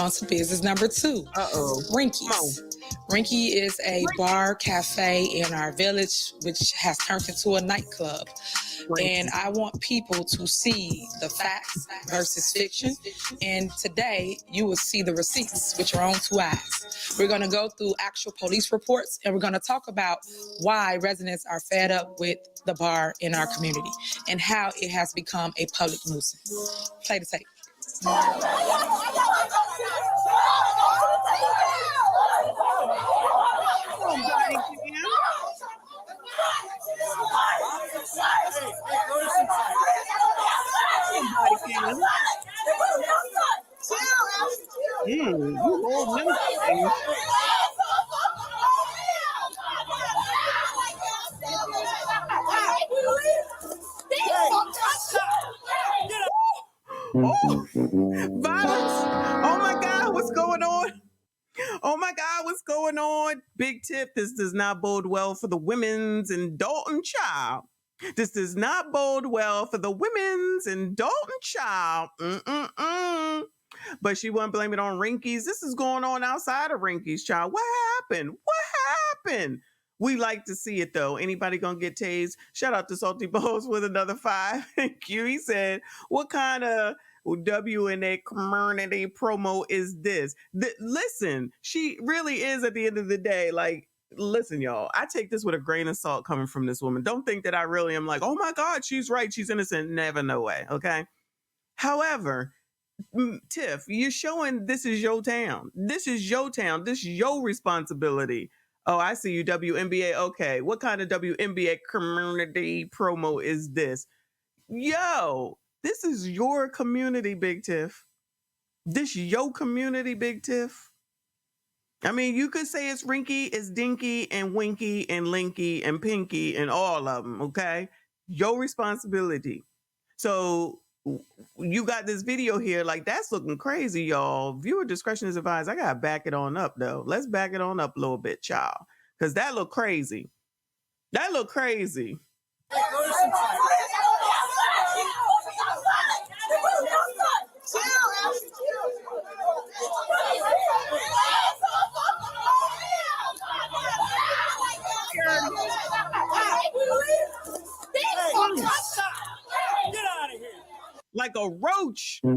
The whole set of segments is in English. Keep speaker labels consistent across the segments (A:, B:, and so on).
A: on to business number 2. Rinky's. Rinky is a bar cafe in our village, which has turned into a nightclub. And I want people to see the facts versus fiction. And today you will see the receipts with your own 2 eyes. We're going to go through actual police reports, and we're going to talk about why residents are fed up with the bar in our community and how it has become a public nuisance. Play the tape.
B: Violence! Oh my God, what's going on? Oh my God, what's going on? Big tip, this does not bode well for the women's and Dolton child. This does not bode well for the women's and Dolton child. But she won't blame it on Rinky's. This is going on outside of Rinky's, child. What happened? What happened? We like to see it, though. Anybody gonna get tased? Shout out to Salty Bowls with another 5. Thank you. He said, what kind of WNA community promo is this? Listen, she really is, at the end of the day, like, listen, y'all, I take this with a grain of salt coming from this woman. Don't think that I really am like, oh my God, she's right, she's innocent. Never, no way, okay? However, Tiff, you're showing this is your town. This is your town. This is your responsibility. Oh, I see you, WNBA. Okay, what kind of WNBA community promo is this? Yo, this is your community, Big Tiff. This your community, Big Tiff. I mean, you could say it's Rinky, it's Dinky, and Winky, and Linky, and Pinky, and all of them, okay? Your responsibility. So you got this video here, like, that's looking crazy, y'all. Viewer discretion is advised. I gotta back it on up, though. Let's back it on up a little bit, y'all, because that look crazy. That look crazy. Get out of here. Like a roach. Yo,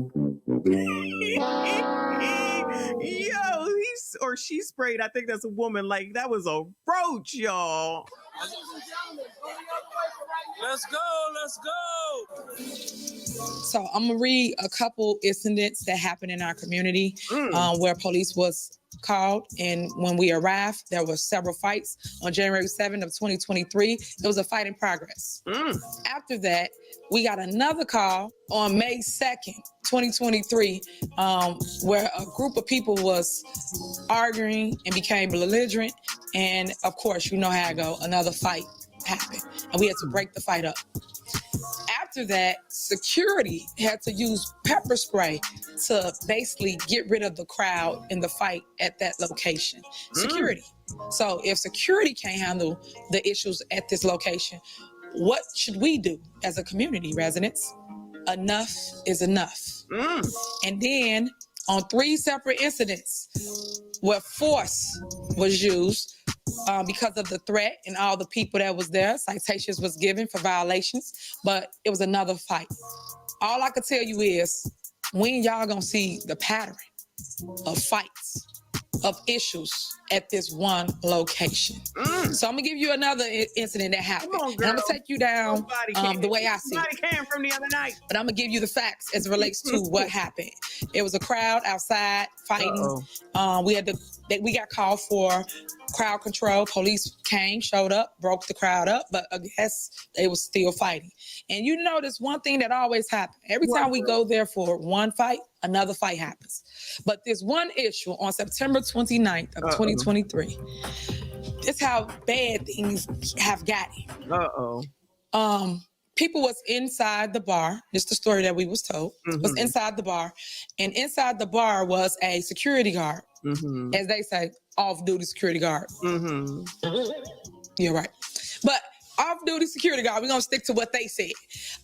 B: she sprayed, I think that's a woman, like that was a roach, y'all.
C: Let's go.
A: So I'm gonna read a couple incidents that happened in our community where police was called, and when we arrived, there were several fights. On January 7th of 2023, there was a fight in progress. After that, we got another call on May 2nd, 2023, where a group of people was arguing and became belligerent, and of course, you know how it go, another fight happened, and we had to break the fight up. After that, security had to use pepper spray to basically get rid of the crowd in the fight at that location. Security. So if security can't handle the issues at this location, what should we do as a community, residents? Enough is enough. And then on 3 separate incidents where force was used, because of the threat and all the people that was there, citations was given for violations, but it was another fight. All I could tell you is, when y'all gonna see the pattern of fights, of issues at this one location? So I'm gonna give you another incident that happened.
B: Come on,
A: and I'm gonna take you down the way I see
B: it. Came from the other night.
A: But I'm gonna give you the facts as it relates to what happened. It was a crowd outside fighting. We got called for crowd control. Police came, showed up, broke the crowd up, but I guess they was still fighting. And you notice one thing that always happens. Every time we go there for one fight, another fight happens. But this one issue on September 29th of 2023, this how bad things have gotten. People was inside the bar. This is the story that we was told. Was inside the bar. And inside the bar was a security guard. As they say, off-duty security guard. You're right. But off-duty security guard, we're going to stick to what they said.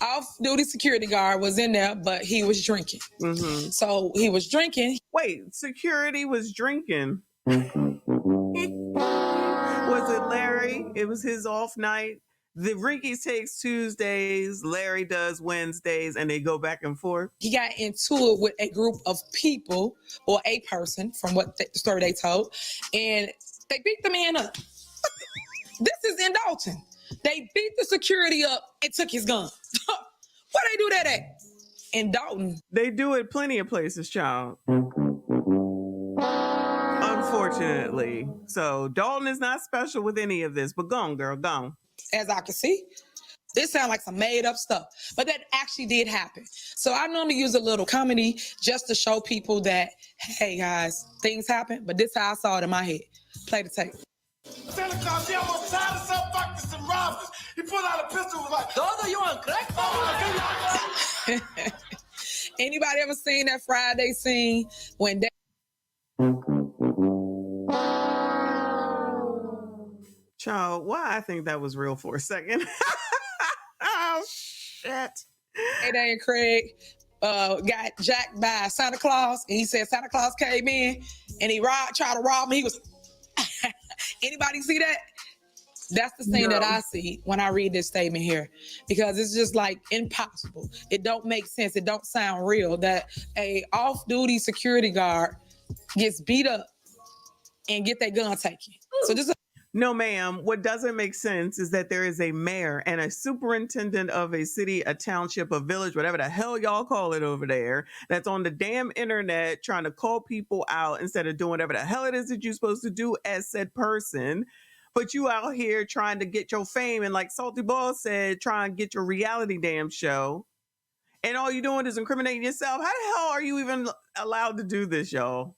A: Off-duty security guard was in there, but he was drinking.
B: Mm-hmm.
A: So he was drinking.
B: Wait, security was drinking. Was it Larry? It was his off night. The Rinky takes Tuesdays, Larry does Wednesdays, and they go back and forth.
A: He got into it with a group of people, or a person, from what the story they told, and they beat the man up. This is in Dolton. They beat the security up and took his gun. Where they do that at? In Dolton.
B: They do it plenty of places, child. Unfortunately. So Dolton is not special with any of this, but go on, girl, go on.
A: As I can see, this sounds like some made up stuff, but that actually did happen. So I normally use a little comedy just to show people that, hey guys, things happen, but this is how I saw it in my head. Play the tape.
C: Santa Claus, he almost tied himself back to some robbers. He pulled out a pistol and was like, Dodo, you on crack?
A: Anybody ever seen that Friday scene when they...
B: Child, why I think that was real for a second. Oh, shit.
A: Day and Craig got jacked by Santa Claus, and he said Santa Claus came in and he tried to rob him. He was... Anybody see that? That's the scene that I see when I read this statement here, because it's just like impossible. It don't make sense. It don't sound real that a off-duty security guard gets beat up and get their gun taken. So just...
B: No, ma'am. What doesn't make sense is that there is a mayor and a superintendent of a city, a township, a village, whatever the hell y'all call it over there, that's on the damn internet trying to call people out instead of doing whatever the hell it is that you're supposed to do as said person. But you out here trying to get your fame, and like Salty Ball said, try and get your reality damn show. And all you're doing is incriminating yourself. How the hell are you even allowed to do this, y'all?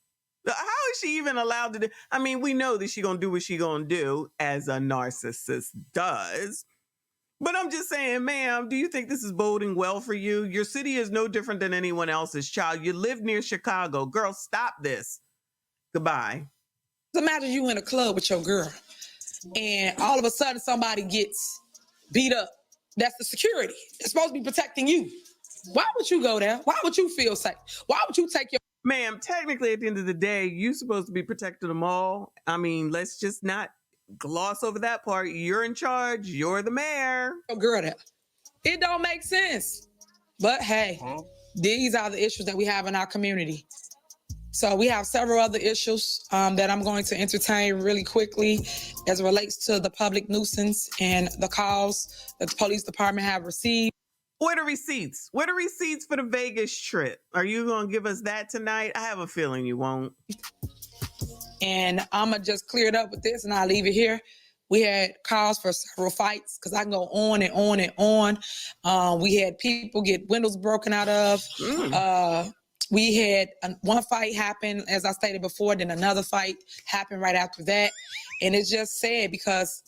B: How is she even allowed to do? I mean, we know that she gonna do what she gonna do, as a narcissist does. But I'm just saying, ma'am, do you think this is boding well for you? Your city is no different than anyone else's, child. You live near Chicago. Girl, stop this. Goodbye.
A: Imagine you in a club with your girl, and all of a sudden somebody gets beat up. That's the security. It's supposed to be protecting you. Why would you go there? Why would you feel safe? Why would you take your...
B: Ma'am, technically, at the end of the day, you're supposed to be protecting them all. I mean, let's just not gloss over that part. You're in charge. You're the mayor.
A: girl there? It don't make sense. But hey, these are the issues that we have in our community. So we have several other issues that I'm going to entertain really quickly as it relates to the public nuisance and the calls that the police department have received.
B: Where are the receipts? Where are the receipts for the Vegas trip? Are you going to give us that tonight? I have a feeling you won't.
A: And I'm going to just clear it up with this and I'll leave it here. We had calls for several fights because I can go on and on and on. We had people get windows broken out of. We had one fight happen, as I stated before, then another fight happened right after that. And it's just sad because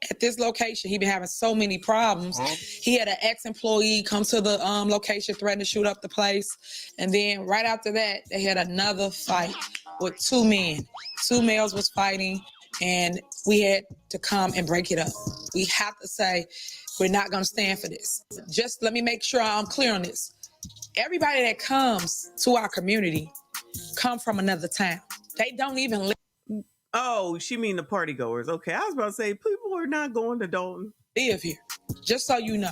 A: at this location, he been having so many problems. He had an ex-employee come to the location, threaten to shoot up the place. And then right after that, they had another fight with two men. Two males was fighting, and we had to come and break it up. We have to say, we're not going to stand for this. Just let me make sure I'm clear on this. Everybody that comes to our community come from another town. They don't even live.
B: Oh, she mean the party goers. Okay, I was about to say, people are not going to Dolton.
A: Live here, just so you know.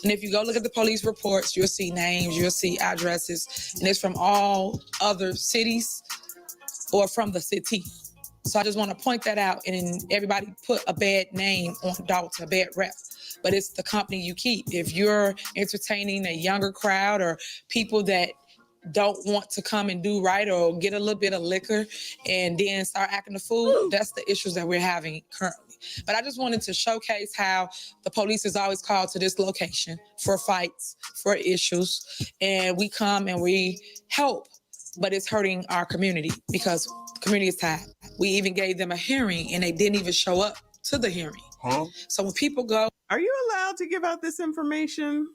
A: And if you go look at the police reports, you'll see names, you'll see addresses, and it's from all other cities or from the city. So I just want to point that out, and everybody put a bad name on Dolton, a bad rep. But it's the company you keep. If you're entertaining a younger crowd or people that don't want to come and do right or get a little bit of liquor and then start acting a fool, that's the issues that we're having currently. But I just wanted to showcase how the police is always called to this location for fights, for issues, and we come and we help, but it's hurting our community because the community is tired. We even gave them a hearing and they didn't even show up to the hearing. So when people go...
B: Are you allowed to give out this information?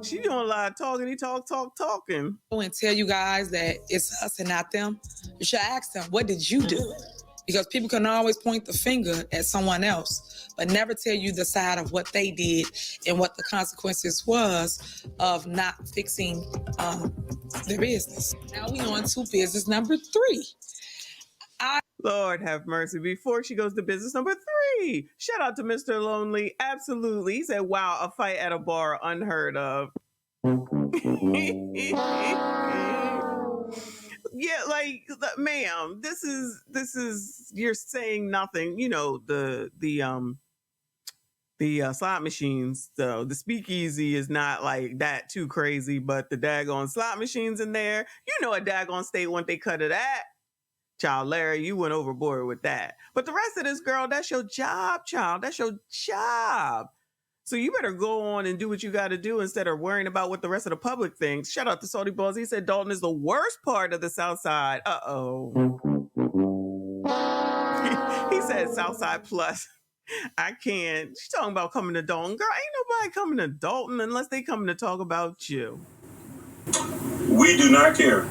B: She doing a lot of talking, talking.
A: And tell you guys that it's us and not them. You should ask them, what did you do? because people can always point the finger at someone else, but never tell you the side of what they did and what the consequences was of not fixing their business. Now we on to business number 3.
B: Lord have mercy. Before she goes to business number 3, shout out to Mr. Lonely. Absolutely. He said, wow, a fight at a bar unheard of. Yeah, like, ma'am, this is you're saying nothing. You know, the slot machines, the speakeasy is not like that too crazy, but the daggone slot machines in there, you know, a daggone state when they cut it at. Child, Larry, you went overboard with that. But the rest of this, girl, that's your job, child. That's your job. So you better go on and do what you got to do instead of worrying about what the rest of the public thinks. Shout out to Salty Balls. He said Dolton is the worst part of the South Side. Uh-oh. He said South Side Plus. I can't. She's talking about coming to Dolton. Girl, ain't nobody coming to Dolton unless they coming to talk about you.
D: We do not care.